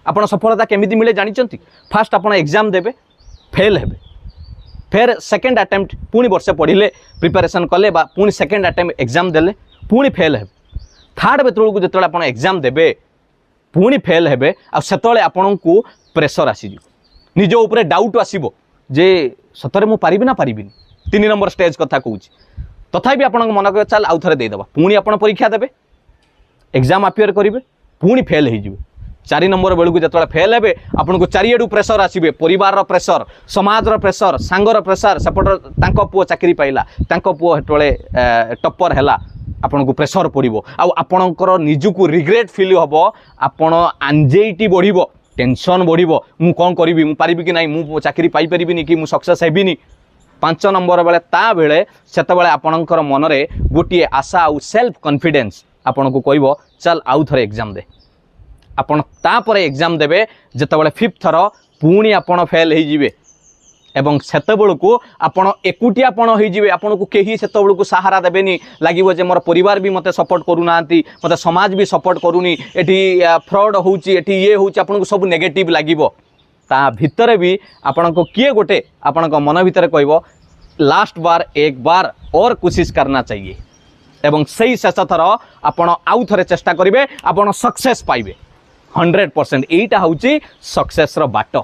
आपण सफलता केमिति मिले जानिचंती फास्ट आपण एग्जाम देबे फेल हेबे फिर सेकेंड अटेम्प्ट पुणी वर्षे पढ़िले प्रिपेरेसन कले बा पुणी सेकेंड अटेम्प्ट एग्जाम देले पुणी फेल हे थर्ड बेतल को जो आप एग्जाम देबे पुणी फेल हेबे आ सेतले आपन को प्रेशर आसी निज ऊपर डाउट आसीबो जे सतरे मु पारिबि ना पारिबिनी 3 नंबर स्टेज कथा कहूँ तथापि आपन मन कर चल आउ थे देदेबा पुणी आपन परीक्षा देबे एग्जाम अपियर करेंगे पुणी फेल हो 4 नंबर बेलू जो फेल हे आपन को चारिआडू प्रेसर आसबे परिवार प्रेसर समाज प्रेसर सांगर प्रेसर सेपट पुओ चाकरी पाइला पुओ हेतले टप्पर है आपन को प्रेसर पड़ो आपणकर निजक रिग्रेट फिल हम आपण एंजाइटी बढ़ टेंशन बढ़ो मु कौन करी मु पारिबि कि नहीं मु चाकरी पाई परिबिनी कि मु सक्सेस हेबिनी 5 नंबर बेले ता बेले सेतबेले आपणकर मनरे गोटे आशा आउ सेल्फ कॉन्फिडेंस आपन को कहबो चल आउ थरे एग्जाम दे आपण तापर एग्जाम देबे जेतबेले 5th थर पुणी आपण फेल हो जिवे एवं सेतबेल को आपण एकुटिया पण हो जिवे आपण को केही सेतबेल को सहारा देबेनी लागिवो जे मोर परिवार भी मते सपोर्ट करू नांती मते समाज भी सपोर्ट करूनी एठी फ्रॉड होउची एठी ये होउची आपण को सब नेगेटिव लागिवो ता भितर भी आपण को किए गोटे आपण को मन भितर कहबो लास्ट बार एक बार और कोशिश करना चाहिए एवं सही शेष थर आपण आउ थरे चेष्टा करिवे आपण सक्सेस पाइबे 100% एटा होउची सक्सेस रो बाट।